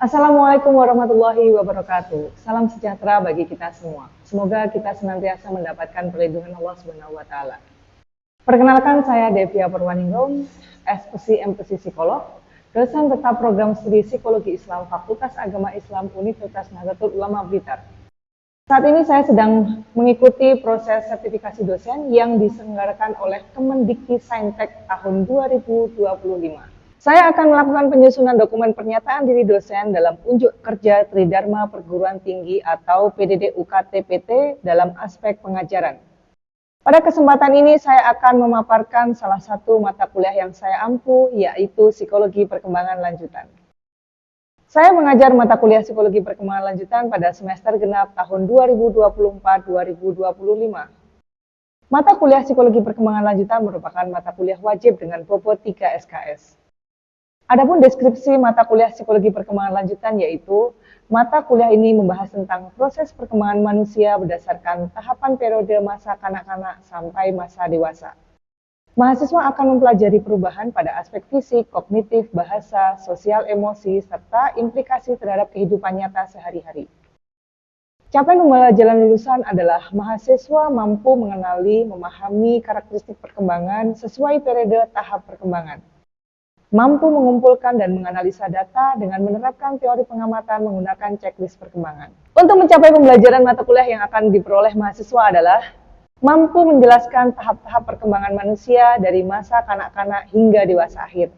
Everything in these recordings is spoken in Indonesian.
Assalamualaikum warahmatullahi wabarakatuh. Salam sejahtera bagi kita semua. Semoga kita senantiasa mendapatkan perlindungan Allah Subhanahu wa taala. Perkenalkan, saya Devia Purwaningrum, SPC Psikolog, dosen tetap program studi Psikologi Islam Fakultas Agama Islam Universitas Nahdlatul Ulama Blitar. Saat ini saya sedang mengikuti proses sertifikasi dosen yang diselenggarakan oleh Kemendikti-Saintek tahun 2025. Saya akan melakukan penyusunan dokumen pernyataan diri dosen dalam unjuk kerja Tridharma Perguruan Tinggi atau PDD UKT-PT dalam aspek pengajaran. Pada kesempatan ini saya akan memaparkan salah satu mata kuliah yang saya ampu, yaitu Psikologi Perkembangan Lanjutan. Saya mengajar mata kuliah Psikologi Perkembangan Lanjutan pada semester genap tahun 2024-2025. Mata kuliah Psikologi Perkembangan Lanjutan merupakan mata kuliah wajib dengan bobot 3 SKS. Adapun deskripsi mata kuliah Psikologi Perkembangan Lanjutan yaitu, mata kuliah ini membahas tentang proses perkembangan manusia berdasarkan tahapan periode masa kanak-kanak sampai masa dewasa. Mahasiswa akan mempelajari perubahan pada aspek fisik, kognitif, bahasa, sosial, emosi, serta implikasi terhadap kehidupan nyata sehari-hari. Capaian pembelajaran lulusan adalah mahasiswa mampu mengenali, memahami karakteristik perkembangan sesuai periode tahap perkembangan, mampu mengumpulkan dan menganalisa data dengan menerapkan teori pengamatan menggunakan checklist perkembangan. Untuk mencapai pembelajaran mata kuliah yang akan diperoleh mahasiswa adalah mampu menjelaskan tahap-tahap perkembangan manusia dari masa kanak-kanak hingga dewasa akhir,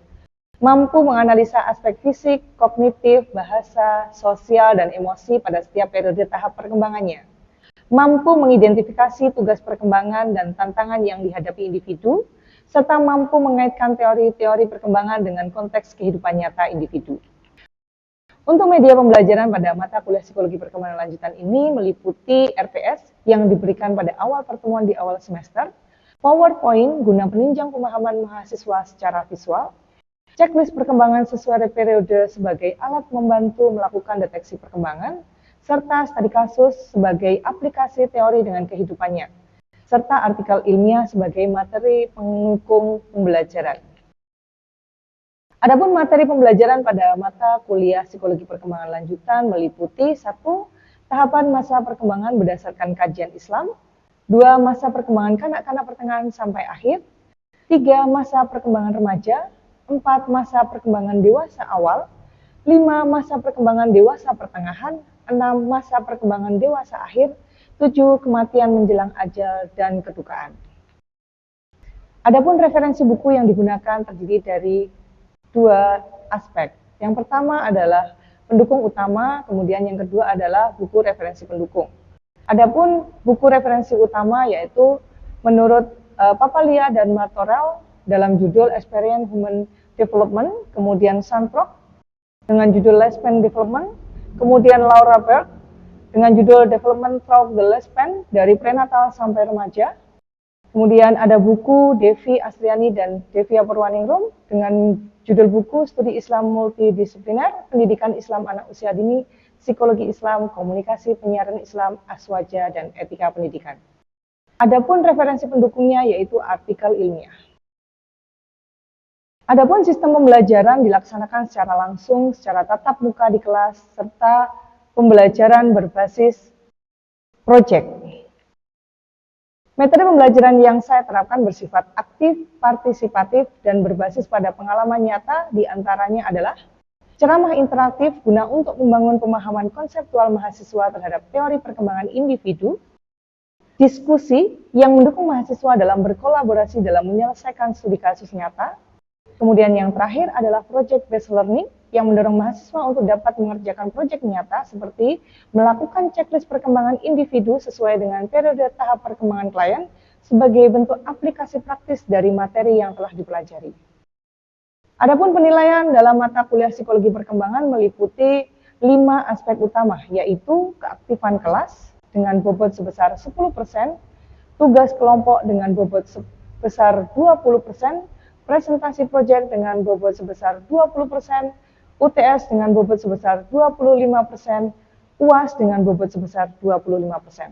mampu menganalisa aspek fisik, kognitif, bahasa, sosial, dan emosi pada setiap periode tahap perkembangannya, mampu mengidentifikasi tugas perkembangan dan tantangan yang dihadapi individu, serta mampu mengaitkan teori-teori perkembangan dengan konteks kehidupan nyata individu. Untuk media pembelajaran pada mata kuliah Psikologi Perkembangan Lanjutan ini meliputi RPS yang diberikan pada awal pertemuan di awal semester, PowerPoint guna penunjang pemahaman mahasiswa secara visual, checklist perkembangan sesuai periode sebagai alat membantu melakukan deteksi perkembangan, serta studi kasus sebagai aplikasi teori dengan kehidupannya, serta artikel ilmiah sebagai materi pendukung pembelajaran. Adapun materi pembelajaran pada mata kuliah Psikologi Perkembangan Lanjutan meliputi 1. Tahapan masa perkembangan berdasarkan kajian Islam, 2. Masa perkembangan kanak-kanak pertengahan sampai akhir, 3. Masa perkembangan remaja, 4. Masa perkembangan dewasa awal, 5. Masa perkembangan dewasa pertengahan, 6. Masa perkembangan dewasa akhir, 7. Kematian menjelang ajal dan kedukaan. Adapun referensi buku yang digunakan terdiri dari 2 aspek. Yang pertama adalah pendukung utama, kemudian yang kedua adalah buku referensi pendukung. Adapun buku referensi utama yaitu menurut Papalia dan Martorell dalam judul Experience Human Development, kemudian Sandrock dengan judul Lifespan Development, kemudian Laura Berg dengan judul Development Through the Lifespan dari prenatal sampai remaja. Kemudian ada buku Devi Astriani dan Devia Purwaningrum dengan judul buku Studi Islam Multidisipliner, Pendidikan Islam Anak Usia Dini, Psikologi Islam, Komunikasi Penyiaran Islam, Aswaja, dan Etika Pendidikan. Adapun referensi pendukungnya yaitu artikel ilmiah. Adapun sistem pembelajaran dilaksanakan secara langsung, secara tatap muka di kelas, serta pembelajaran berbasis proyek. Metode pembelajaran yang saya terapkan bersifat aktif, partisipatif, dan berbasis pada pengalaman nyata, diantaranya adalah ceramah interaktif guna untuk membangun pemahaman konseptual mahasiswa terhadap teori perkembangan individu, diskusi yang mendukung mahasiswa dalam berkolaborasi dalam menyelesaikan studi kasus nyata, kemudian yang terakhir adalah project-based learning yang mendorong mahasiswa untuk dapat mengerjakan proyek nyata seperti melakukan checklist perkembangan individu sesuai dengan periode tahap perkembangan klien sebagai bentuk aplikasi praktis dari materi yang telah dipelajari. Adapun penilaian dalam mata kuliah Psikologi Perkembangan meliputi 5 aspek utama, yaitu keaktifan kelas dengan bobot sebesar 10%, tugas kelompok dengan bobot sebesar 20%, presentasi proyek dengan bobot sebesar 20%, UTS dengan bobot sebesar 25%, UAS dengan bobot sebesar 25%.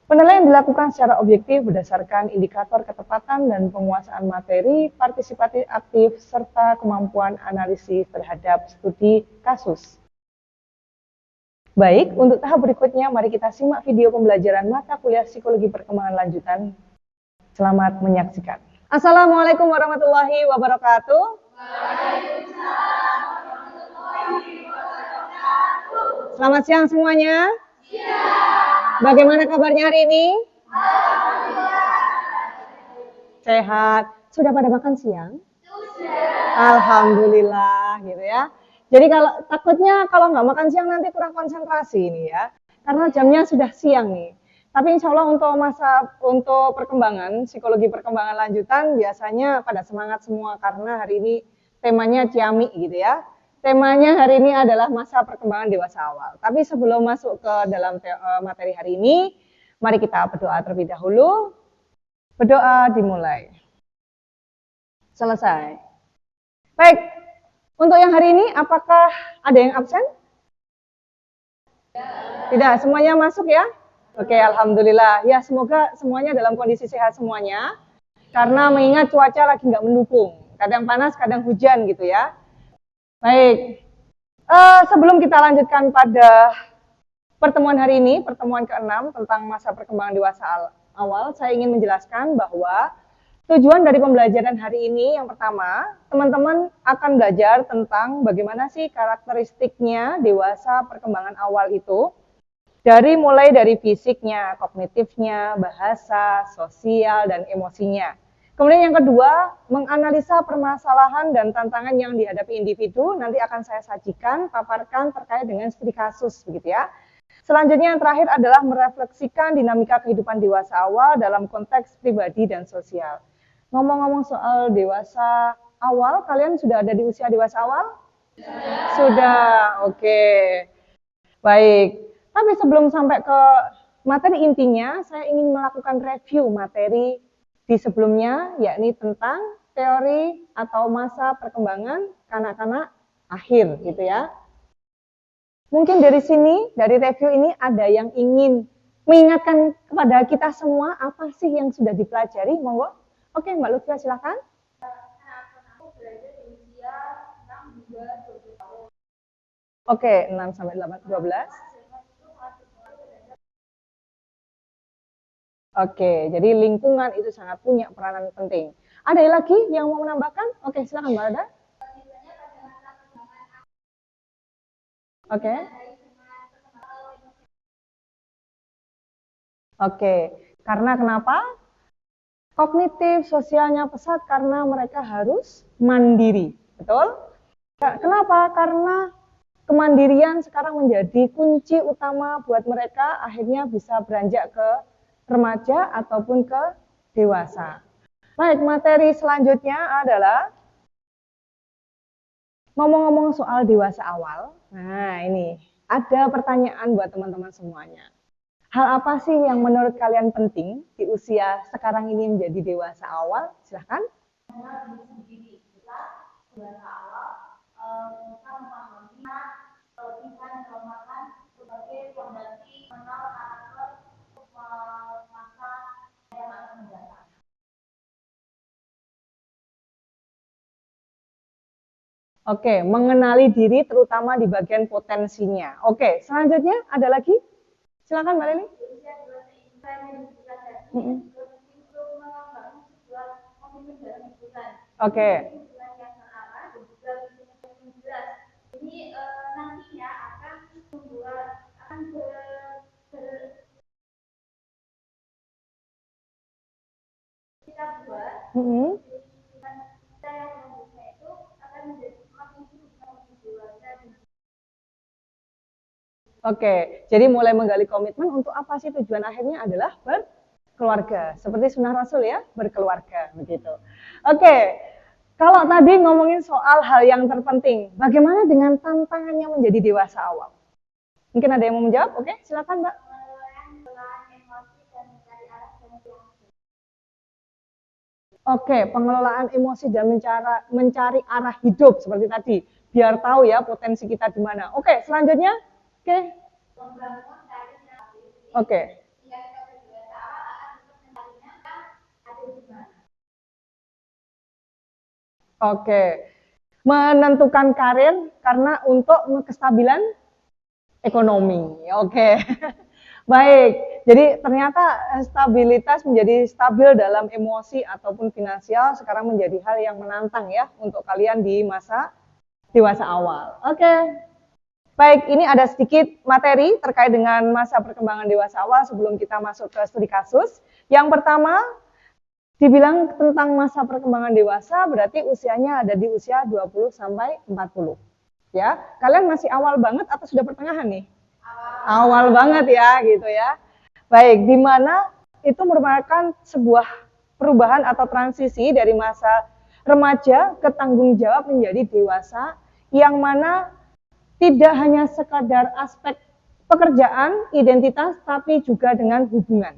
Penilaian dilakukan secara objektif berdasarkan indikator ketepatan dan penguasaan materi, partisipatif aktif, serta kemampuan analisis terhadap studi kasus. Baik, untuk tahap berikutnya mari kita simak video pembelajaran mata kuliah psikologi perkembangan lanjutan. Selamat menyaksikan. Assalamualaikum warahmatullahi wabarakatuh. Selamat siang semuanya. Bagaimana kabarnya hari ini? Sehat. Sudah pada makan siang? Alhamdulillah gitu ya. Jadi takutnya kalau nggak makan siang nanti kurang konsentrasi ini ya. Karena jamnya sudah siang nih. Tapi insya Allah untuk perkembangan, psikologi perkembangan lanjutan biasanya pada semangat semua karena hari ini temanya ciamik gitu ya. Temanya hari ini adalah masa perkembangan dewasa awal. Tapi sebelum masuk ke dalam materi hari ini, mari kita berdoa terlebih dahulu. Berdoa dimulai. Selesai. Baik, untuk yang hari ini apakah ada yang absen? Tidak, semuanya masuk ya? Oke, alhamdulillah. Ya, semoga semuanya dalam kondisi sehat semuanya. Karena mengingat cuaca lagi nggak mendukung. Kadang panas, kadang hujan gitu ya. Baik, sebelum kita lanjutkan pada pertemuan hari ini, pertemuan ke-6 tentang masa perkembangan dewasa awal, saya ingin menjelaskan bahwa tujuan dari pembelajaran hari ini yang pertama, teman-teman akan belajar tentang bagaimana sih karakteristiknya dewasa perkembangan awal itu. Mulai dari fisiknya, kognitifnya, bahasa, sosial, dan emosinya. Kemudian yang kedua, menganalisa permasalahan dan tantangan yang dihadapi individu, nanti akan saya sajikan, paparkan terkait dengan studi kasus, begitu ya. Selanjutnya yang terakhir adalah merefleksikan dinamika kehidupan dewasa awal dalam konteks pribadi dan sosial. Ngomong-ngomong soal dewasa awal, kalian sudah ada di usia dewasa awal? Sudah, oke. Baik, tapi sebelum sampai ke materi intinya, saya ingin melakukan review materi di sebelumnya, yakni tentang teori atau masa perkembangan kanak-kanak akhir, gitu ya. Mungkin dari sini, dari review ini ada yang ingin mengingatkan kepada kita semua apa sih yang sudah dipelajari, monggo. Oke, Mbak Lutfia silakan. Oke, 6 sampai 12. Oke, jadi lingkungan itu sangat punya peranan penting. Ada lagi yang mau menambahkan? Oke, silakan Mbak Ada. Oke. Oke, karena kenapa? Kognitif, sosialnya pesat karena mereka harus mandiri, betul? Kenapa? Karena kemandirian sekarang menjadi kunci utama buat mereka akhirnya bisa beranjak ke remaja ataupun ke dewasa. Baik, materi selanjutnya adalah ngomong-ngomong soal dewasa awal. Nah, ini ada pertanyaan buat teman-teman semuanya. Hal apa sih yang menurut kalian penting di usia sekarang ini menjadi dewasa awal? Silahkan. Oke, mengenali diri terutama di bagian potensinya. Oke, selanjutnya ada lagi? Silakan Mbak Leni. Oke. Oke, jadi mulai menggali komitmen untuk apa sih tujuan akhirnya adalah berkeluarga. Seperti sunnah Rasul ya, berkeluarga begitu. Oke, kalau tadi ngomongin soal hal yang terpenting, bagaimana dengan tantangannya menjadi dewasa awal? Mungkin ada yang mau menjawab? Oke, silakan Mbak. Oke, pengelolaan emosi dan mencari arah hidup seperti tadi, biar tahu ya potensi kita di mana. Oke, selanjutnya, oke. Oke. Oke. Menentukan karir karena untuk kestabilan ekonomi. Oke. Baik, jadi ternyata stabilitas menjadi stabil dalam emosi ataupun finansial sekarang menjadi hal yang menantang ya untuk kalian di masa dewasa awal. Oke, baik, ini ada sedikit materi terkait dengan masa perkembangan dewasa awal sebelum kita masuk ke studi kasus. Yang pertama, dibilang tentang masa perkembangan dewasa berarti usianya ada di usia 20 sampai 40. Ya, kalian masih awal banget atau sudah pertengahan nih? Awal banget ya gitu ya. Baik, di mana itu merupakan sebuah perubahan atau transisi dari masa remaja ke tanggung jawab menjadi dewasa yang mana tidak hanya sekadar aspek pekerjaan, identitas, tapi juga dengan hubungan.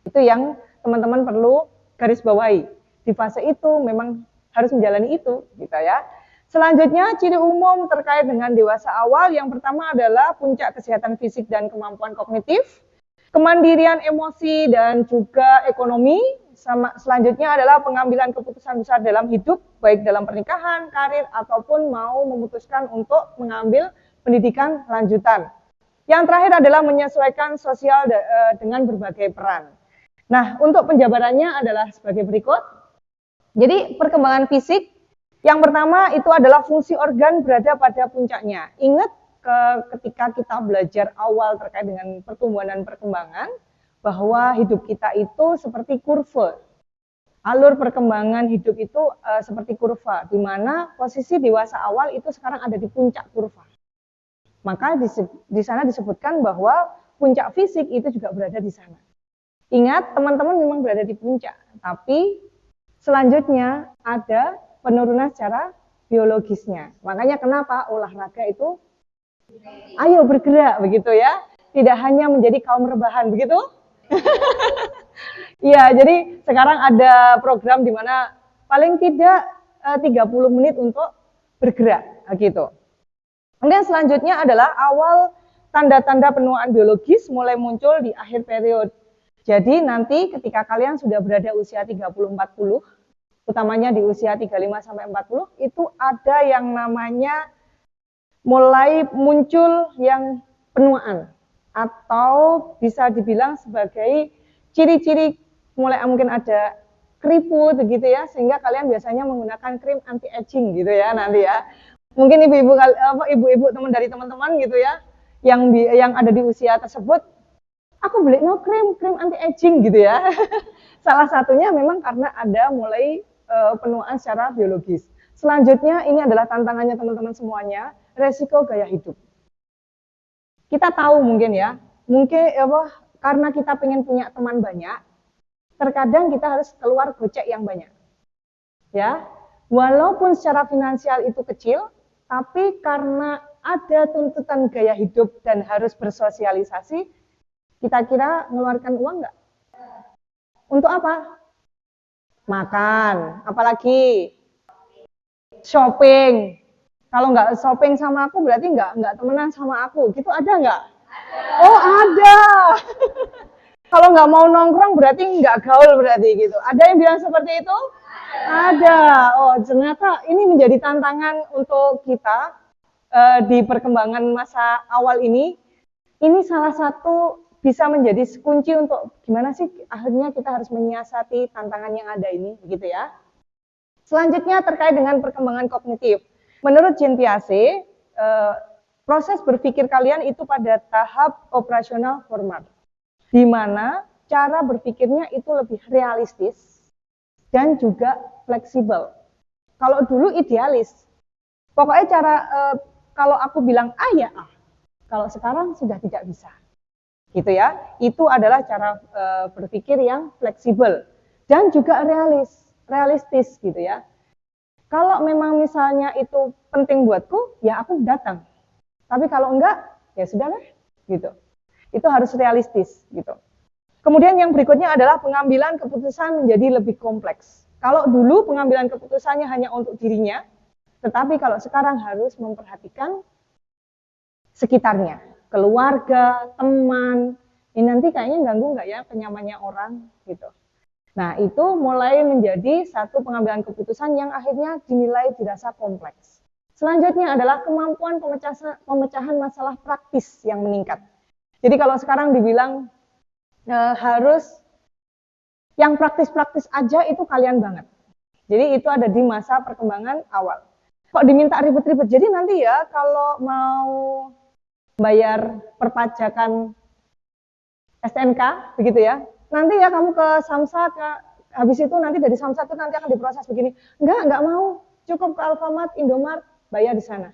Itu yang teman-teman perlu garis bawahi. Di fase itu memang harus menjalani itu gitu ya. Selanjutnya, ciri umum terkait dengan dewasa awal yang pertama adalah puncak kesehatan fisik dan kemampuan kognitif, kemandirian emosi dan juga ekonomi. Selanjutnya adalah pengambilan keputusan besar dalam hidup, baik dalam pernikahan, karir, ataupun mau memutuskan untuk mengambil pendidikan lanjutan. Yang terakhir adalah menyesuaikan sosial dengan berbagai peran. Nah, untuk penjabarannya adalah sebagai berikut. Jadi, perkembangan fisik yang pertama itu adalah fungsi organ berada pada puncaknya. Ingat ketika kita belajar awal terkait dengan pertumbuhan dan perkembangan, bahwa hidup kita itu seperti kurva. Alur perkembangan hidup itu seperti kurva, di mana posisi dewasa awal itu sekarang ada di puncak kurva. Maka di sana disebutkan bahwa puncak fisik itu juga berada di sana. Ingat, teman-teman memang berada di puncak, tapi selanjutnya ada penurunan secara biologisnya. Makanya kenapa olahraga itu ayo bergerak begitu ya. Tidak hanya menjadi kaum rebahan begitu. Iya, jadi sekarang ada program di mana paling tidak 30 menit untuk bergerak gitu. Kemudian selanjutnya adalah awal tanda-tanda penuaan biologis mulai muncul di akhir periode. Jadi nanti ketika kalian sudah berada usia 30-40, utamanya di usia 35-40, itu ada yang namanya mulai muncul yang penuaan. Atau bisa dibilang sebagai ciri-ciri mulai mungkin ada keriput gitu ya, sehingga kalian biasanya menggunakan krim anti-aging gitu ya nanti ya. Mungkin ibu-ibu teman dari teman-teman gitu ya, yang ada di usia tersebut, aku beli krim anti-aging gitu ya. Salah satunya memang karena ada mulai penuaan secara biologis. Selanjutnya ini adalah tantangannya teman-teman semuanya, resiko gaya hidup. Kita tahu mungkin ya, karena kita pengen punya teman banyak, terkadang kita harus keluar gocek yang banyak. Ya, walaupun secara finansial itu kecil, tapi karena ada tuntutan gaya hidup dan harus bersosialisasi, kita kira mengeluarkan uang nggak? Untuk apa? Makan, apalagi shopping. Kalau nggak shopping sama aku berarti nggak temenan sama aku. Gitu ada nggak? Oh ada. Kalau nggak mau nongkrong berarti nggak gaul berarti gitu. Ada yang bilang seperti itu? Ada. Oh ternyata ini menjadi tantangan untuk kita di perkembangan masa awal ini. Ini salah satu bisa menjadi kunci untuk gimana sih akhirnya kita harus menyiasati tantangan yang ada ini, gitu ya. Selanjutnya terkait dengan perkembangan kognitif. Menurut Jean Piaget, proses berpikir kalian itu pada tahap operasional formal, di mana cara berpikirnya itu lebih realistis dan juga fleksibel. Kalau dulu idealis, pokoknya kalau aku bilang A ya A, kalau sekarang sudah tidak bisa. Gitu ya, itu adalah cara berpikir yang fleksibel dan juga realistis gitu ya. Kalau memang misalnya itu penting buatku, ya aku datang. Tapi kalau enggak, ya sudahlah gitu. Itu harus realistis gitu. Kemudian yang berikutnya adalah pengambilan keputusan menjadi lebih kompleks. Kalau dulu pengambilan keputusannya hanya untuk dirinya, tetapi kalau sekarang harus memperhatikan sekitarnya. Keluarga, teman, ini nanti kayaknya ganggu nggak ya penyamannya orang gitu. Nah itu mulai menjadi satu pengambilan keputusan yang akhirnya dinilai dirasa kompleks. Selanjutnya adalah kemampuan pemecahan masalah praktis yang meningkat. Jadi kalau sekarang dibilang harus yang praktis-praktis aja itu kalian banget. Jadi itu ada di masa perkembangan awal. Kok diminta ribet-ribet? Jadi nanti ya kalau mau bayar perpajakan STNK, begitu ya, nanti ya kamu ke Samsat, habis itu nanti dari Samsat itu nanti akan diproses begini. Enggak mau, cukup ke Alfamart, Indomart, bayar di sana.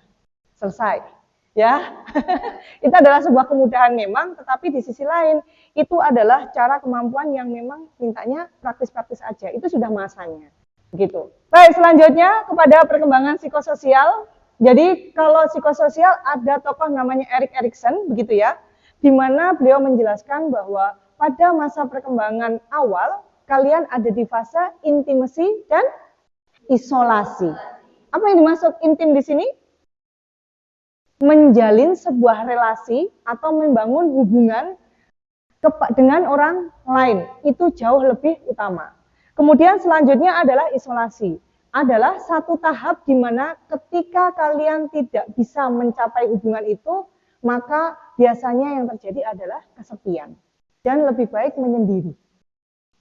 Selesai. Ya, itu adalah sebuah kemudahan memang, tetapi di sisi lain itu adalah cara kemampuan yang memang mintanya praktis-praktis aja. Itu sudah masanya. Begitu. Baik, selanjutnya kepada perkembangan psikososial. Jadi kalau psikososial ada tokoh namanya Erik Erikson, begitu ya, di mana beliau menjelaskan bahwa pada masa perkembangan awal kalian ada di fase intimasi dan isolasi. Apa yang dimaksud intim di sini? Menjalin sebuah relasi atau membangun hubungan dengan orang lain. Itu jauh lebih utama. Kemudian selanjutnya adalah isolasi. Adalah satu tahap di mana ketika kalian tidak bisa mencapai hubungan itu, maka biasanya yang terjadi adalah kesepian. Dan lebih baik menyendiri.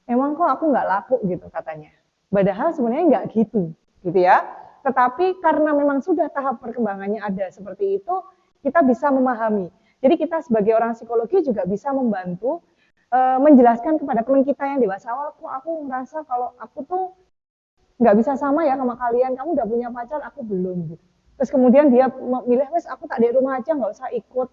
Emang kok aku nggak laku gitu katanya. Padahal sebenarnya nggak gitu ya. Tetapi karena memang sudah tahap perkembangannya ada seperti itu, kita bisa memahami. Jadi kita sebagai orang psikologi juga bisa membantu menjelaskan kepada teman kita yang dewasa awal, kok aku ngerasa kalau aku tuh nggak bisa sama ya sama kalian, kamu udah punya pacar, aku belum. Gitu. Terus kemudian dia memilih, wes aku tak di rumah aja, nggak usah ikut.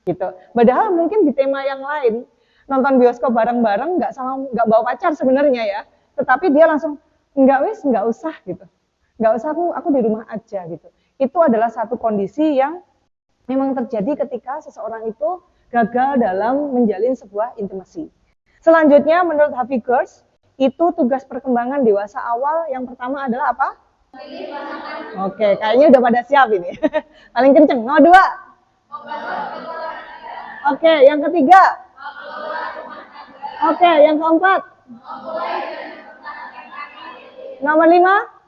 Gitu. Padahal mungkin di tema yang lain, nonton bioskop bareng-bareng, nggak bawa pacar sebenarnya ya, tetapi dia langsung, nggak usah gitu. Nggak usah, aku di rumah aja gitu. Itu adalah satu kondisi yang memang terjadi ketika seseorang itu gagal dalam menjalin sebuah intimasi. Selanjutnya menurut Harvey Gertz, itu tugas perkembangan dewasa awal yang pertama adalah apa? Oke, kayaknya udah pada siap ini. Paling kenceng, nomor 2. Oke, yang ketiga. Oke, yang keempat. Nomor 5.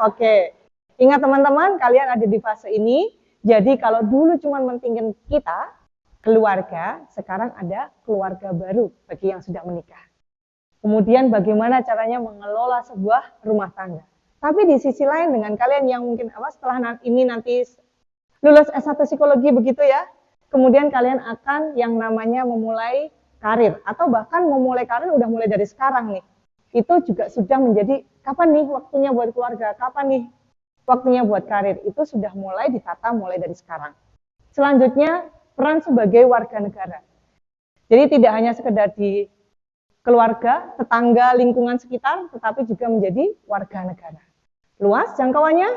Oke, ingat teman-teman, kalian ada di fase ini. Jadi kalau dulu cuma mentingin kita, keluarga, sekarang ada keluarga baru bagi yang sudah menikah. Kemudian bagaimana caranya mengelola sebuah rumah tangga. Tapi di sisi lain dengan kalian yang mungkin setelah ini nanti lulus S1 psikologi begitu ya, kemudian kalian akan yang namanya memulai karir, atau bahkan memulai karir udah mulai dari sekarang nih. Itu juga sudah menjadi kapan nih waktunya buat keluarga, kapan nih waktunya buat karir, itu sudah mulai ditata mulai dari sekarang. Selanjutnya, peran sebagai warga negara. Jadi tidak hanya sekedar di keluarga, tetangga, lingkungan sekitar, tetapi juga menjadi warga negara. Luas jangkauannya?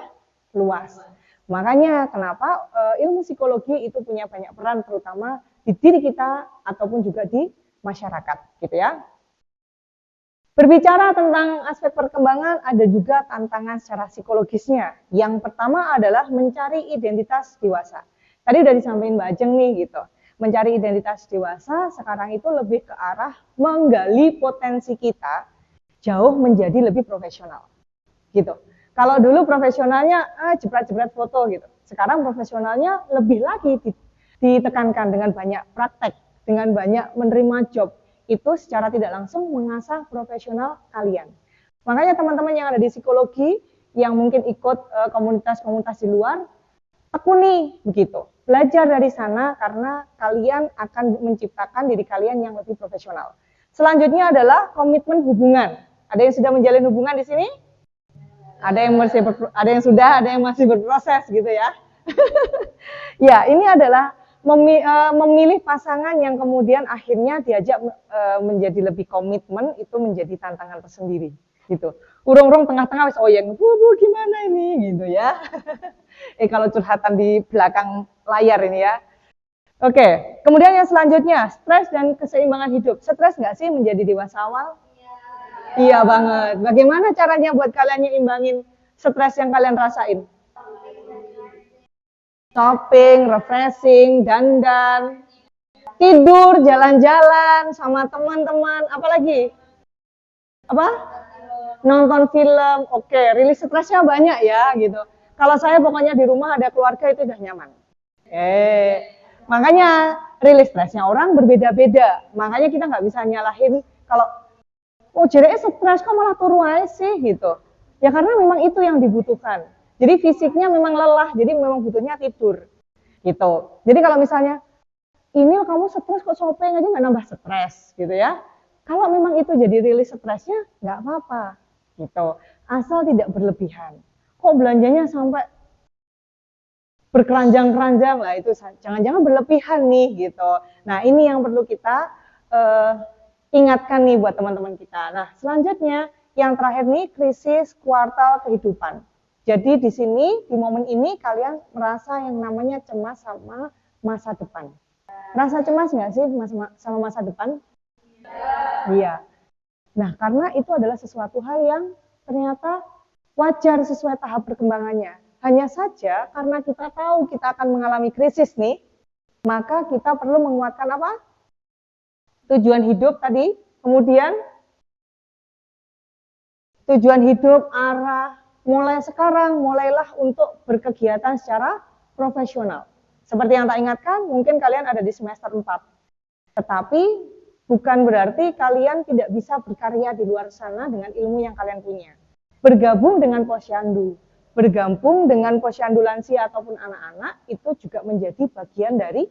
Luas. Makanya kenapa ilmu psikologi itu punya banyak peran, terutama di diri kita ataupun juga di masyarakat, gitu ya. Berbicara tentang aspek perkembangan, ada juga tantangan secara psikologisnya. Yang pertama adalah mencari identitas dewasa. Tadi udah disampaikan Mbak Ajeng nih gitu. Mencari identitas dewasa sekarang itu lebih ke arah menggali potensi kita jauh menjadi lebih profesional. Gitu. Kalau dulu profesionalnya jepret-jepret foto gitu. Sekarang profesionalnya lebih lagi ditekankan dengan banyak praktek, dengan banyak menerima job. Itu secara tidak langsung mengasah profesional kalian. Makanya teman-teman yang ada di psikologi, yang mungkin ikut komunitas-komunitas di luar, tekuni begitu. Belajar dari sana karena kalian akan menciptakan diri kalian yang lebih profesional. Selanjutnya adalah komitmen hubungan. Ada yang sudah menjalin hubungan di sini? Ada yang sudah, ada yang masih berproses gitu ya. Ya, ini adalah memilih pasangan yang kemudian akhirnya diajak menjadi lebih komitmen, itu menjadi tantangan tersendiri gitu. Urung-urung tengah-tengah wis oyeng, bu gimana ini gitu ya. Kalau curhatan di belakang layar ini ya. Oke, kemudian yang selanjutnya, stres dan keseimbangan hidup. Stres nggak sih menjadi dewasa awal? Iya banget. Bagaimana caranya buat kalian nyimbangin stres yang kalian rasain? Shopping, refreshing, dandan, tidur, jalan-jalan sama teman-teman, apalagi? Apa? nonton film, oke, rilis stresnya banyak ya gitu. Kalau saya pokoknya di rumah ada keluarga itu udah nyaman. Makanya rilis stresnya orang berbeda-beda. Makanya kita nggak bisa nyalahin kalau oh jadi stres kok malah turu aja sih gitu. Ya karena memang itu yang dibutuhkan. Jadi fisiknya memang lelah, jadi memang butuhnya tidur gitu. Jadi kalau misalnya ini kamu stres kok shopping aja nggak nambah stres gitu ya. Kalau memang itu jadi rilis stresnya nggak apa-apa gitu. Asal tidak berlebihan. Kok belanjanya sampai berkeranjang-keranjang lah itu jangan-jangan berlebihan nih gitu. Nah ini yang perlu kita ingatkan nih buat teman-teman kita. Nah selanjutnya yang terakhir nih krisis kuartal kehidupan. Jadi di sini, di momen ini kalian merasa yang namanya cemas sama masa depan. Rasa cemas nggak sih sama masa depan? Iya. Nah, karena itu adalah sesuatu hal yang ternyata wajar sesuai tahap perkembangannya. Hanya saja karena kita tahu kita akan mengalami krisis nih, maka kita perlu menguatkan apa? Tujuan hidup tadi, kemudian tujuan hidup, arah, mulai sekarang, mulailah untuk berkegiatan secara profesional. Seperti yang tak ingatkan, mungkin kalian ada di semester 4. Tetapi bukan berarti kalian tidak bisa berkarya di luar sana dengan ilmu yang kalian punya. Bergabung dengan posyandu, bergabung dengan posyandu lansia ataupun anak-anak, itu juga menjadi bagian dari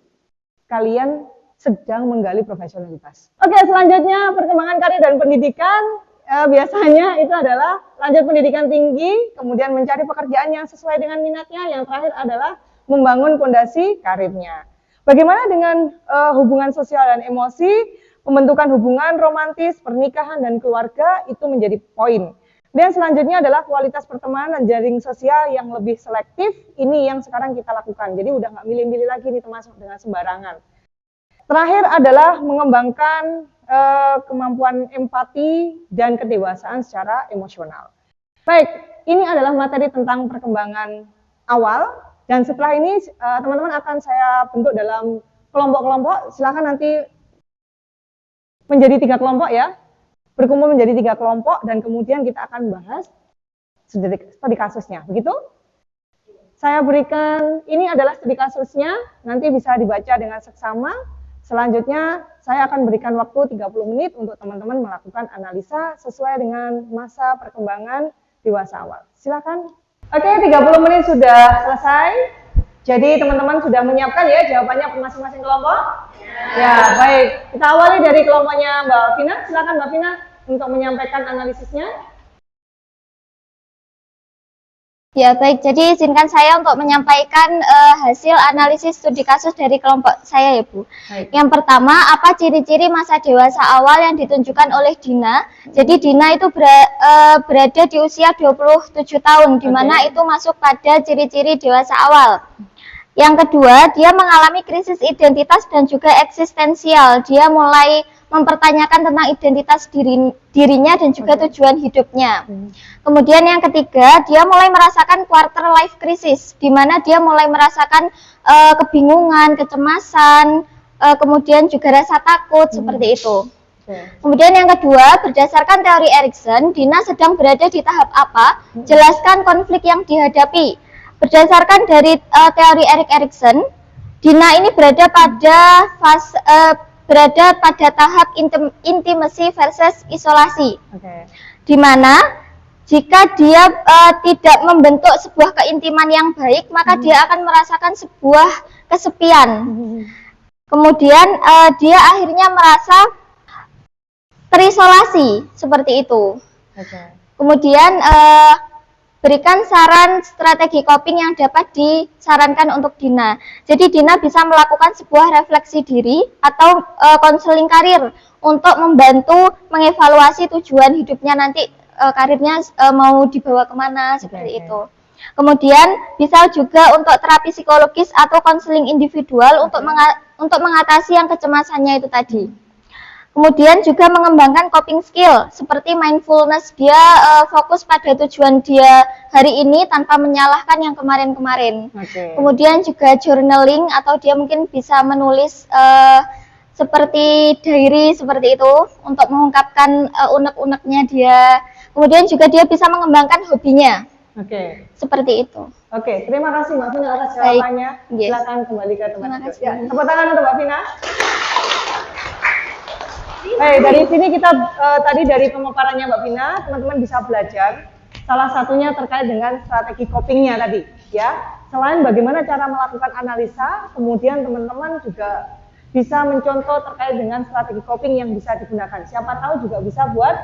kalian sedang menggali profesionalitas. Oke, selanjutnya perkembangan karir dan pendidikan. Biasanya itu adalah lanjut pendidikan tinggi, kemudian mencari pekerjaan yang sesuai dengan minatnya, yang terakhir adalah membangun fondasi karirnya. Bagaimana dengan hubungan sosial dan emosi, pembentukan hubungan romantis, pernikahan, dan keluarga, itu menjadi poin. Dan selanjutnya adalah kualitas pertemanan dan jaring sosial yang lebih selektif, ini yang sekarang kita lakukan. Jadi udah nggak milih-milih lagi nih termasuk dengan sembarangan. Terakhir adalah mengembangkan kemampuan empati dan kedewasaan secara emosional. Baik, ini adalah materi tentang perkembangan awal, dan setelah ini teman-teman akan saya bentuk dalam kelompok-kelompok. Silakan nanti menjadi 3 kelompok ya, berkumpul menjadi 3 kelompok, dan kemudian kita akan bahas studi kasusnya, begitu? Saya berikan, ini adalah studi kasusnya, nanti bisa dibaca dengan seksama. Selanjutnya, saya akan berikan waktu 30 menit untuk teman-teman melakukan analisa sesuai dengan masa perkembangan dewasa awal. Silakan. Oke, 30 menit sudah selesai. Jadi teman-teman sudah menyiapkan ya jawabannya masing-masing kelompok? Ya, baik. Kita awali dari kelompoknya Mbak Vina. Silakan Mbak Vina untuk menyampaikan analisisnya. Ya baik, jadi izinkan saya untuk menyampaikan hasil analisis studi kasus dari kelompok saya ya Bu. Baik. Yang pertama, apa ciri-ciri masa dewasa awal yang ditunjukkan oleh Dina? Jadi Dina itu berada di usia 27 tahun, di mana itu masuk pada ciri-ciri dewasa awal. Yang kedua, dia mengalami krisis identitas dan juga eksistensial. Dia mulai mempertanyakan tentang identitas dirinya dan juga tujuan hidupnya. Kemudian yang ketiga, dia mulai merasakan quarter life crisis, di mana dia mulai merasakan kebingungan, kecemasan, kemudian juga rasa takut, seperti itu. Kemudian yang kedua, berdasarkan teori Erikson, Dina sedang berada di tahap apa? Jelaskan konflik yang dihadapi. Berdasarkan dari teori Erik Erikson, Dina ini berada pada tahap intimacy versus isolasi, di mana jika dia tidak membentuk sebuah keintiman yang baik, maka dia akan merasakan sebuah kesepian. Kemudian dia akhirnya merasa terisolasi, seperti itu. Kemudian berikan saran strategi coping yang dapat disarankan untuk Dina. Jadi Dina bisa melakukan sebuah refleksi diri atau konseling karir untuk membantu mengevaluasi tujuan hidupnya nanti, karirnya mau dibawa kemana, seperti itu. Kemudian bisa juga untuk terapi psikologis atau konseling individual untuk mengatasi yang kecemasannya itu tadi. Kemudian juga mengembangkan coping skill seperti mindfulness, dia fokus pada tujuan dia hari ini tanpa menyalahkan yang kemarin-kemarin. Kemudian juga journaling atau dia mungkin bisa menulis seperti diary seperti itu untuk mengungkapkan unek-uneknya dia. Kemudian juga dia bisa mengembangkan hobinya. Oke. Seperti itu. Oke, terima kasih Mbak Vina atas Baik. jawabannya. Yes. Silakan kembali ke tempat Terima duduk. kasih. Ya, tepuk tangan untuk Mbak Vina. Dari sini kita tadi dari pemaparannya Mbak Vina, teman-teman bisa belajar. Salah satunya terkait dengan strategi copingnya tadi, ya. Selain bagaimana cara melakukan analisa, kemudian teman-teman juga bisa mencontoh terkait dengan strategi coping yang bisa digunakan. Siapa tahu juga bisa buat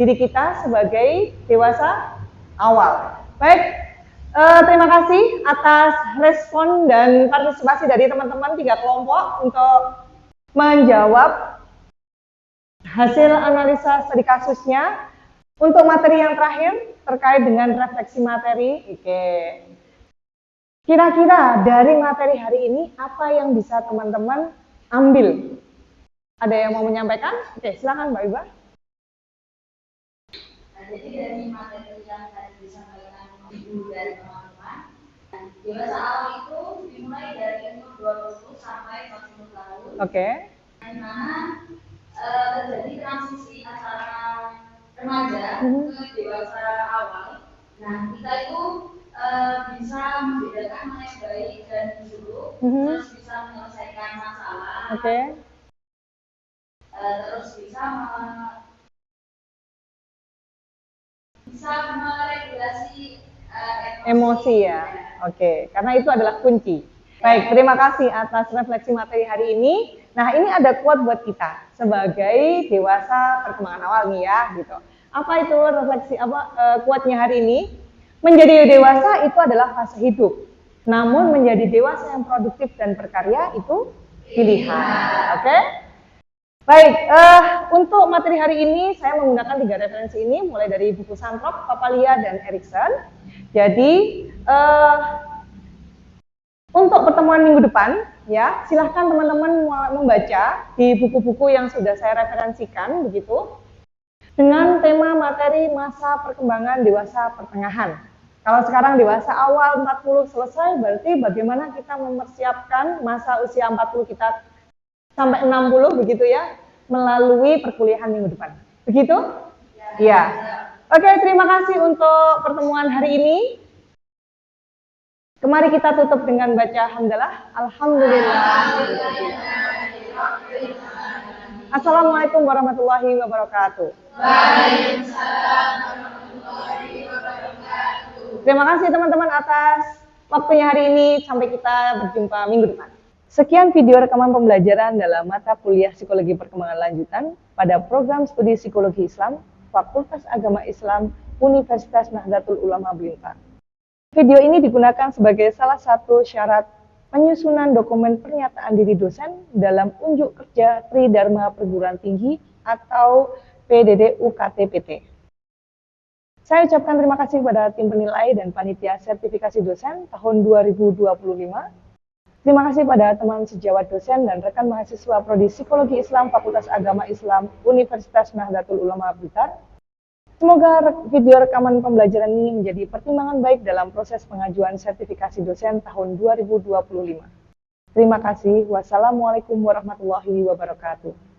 diri kita sebagai dewasa awal. Baik, terima kasih atas respon dan partisipasi dari teman-teman 3 kelompok untuk menjawab hasil analisa studi kasusnya. Untuk materi yang terakhir terkait dengan refleksi materi, oke. Kira-kira dari materi hari ini apa yang bisa teman-teman ambil? Ada yang mau menyampaikan? Oke, silakan Mbak Iba. Jadi dari materi yang tadi disampaikan Ibu dan teman-teman, dewasa awal itu dimulai dari umur 20 sampai 40 tahun. Oke. Di mana terjadi transisi antara remaja ke dewasa awal. Nah, kita itu bisa membedakan mana yang baik dan buruk, terus bisa menyelesaikan masalah, terus bisa meregulasi emosi ya. Oke, karena itu adalah kunci. Baik, terima kasih atas refleksi materi hari ini. Nah, ini ada quote buat kita sebagai dewasa perkembangan awal nih ya, gitu. Apa itu refleksi quote-nya hari ini? Menjadi dewasa itu adalah fase hidup. Namun menjadi dewasa yang produktif dan berkarya itu pilihan. Oke? Baik, untuk materi hari ini saya menggunakan 3 referensi ini, mulai dari buku Santrop, Papalia, dan Erikson. Jadi, untuk pertemuan minggu depan, ya silahkan teman-teman membaca di buku-buku yang sudah saya referensikan, begitu, dengan tema materi masa perkembangan dewasa pertengahan. Kalau sekarang dewasa awal 40 selesai, berarti bagaimana kita mempersiapkan masa usia 40 kita sampai 60 begitu ya, melalui perkuliahan minggu depan. Begitu? Ya. Oke, terima kasih untuk pertemuan hari ini. Mari kita tutup dengan baca hamdalah. Alhamdulillah. Assalamualaikum warahmatullahi wabarakatuh. Waalaikumsalam warahmatullahi wabarakatuh. Terima kasih teman-teman atas waktunya hari ini. Sampai kita berjumpa minggu depan. Sekian video rekaman pembelajaran dalam mata kuliah Psikologi Perkembangan Lanjutan pada program studi Psikologi Islam, Fakultas Agama Islam, Universitas Nahdlatul Ulama Blitar. Video ini digunakan sebagai salah satu syarat penyusunan dokumen pernyataan diri dosen dalam unjuk kerja Tridharma Perguruan Tinggi atau PDD UKT-PT. Saya ucapkan terima kasih kepada tim penilai dan panitia sertifikasi dosen tahun 2025. Terima kasih pada teman sejawat dosen dan rekan mahasiswa Prodi Psikologi Islam Fakultas Agama Islam Universitas Nahdlatul Ulama Blitar. Semoga video rekaman pembelajaran ini menjadi pertimbangan baik dalam proses pengajuan sertifikasi dosen tahun 2025. Terima kasih. Wassalamualaikum warahmatullahi wabarakatuh.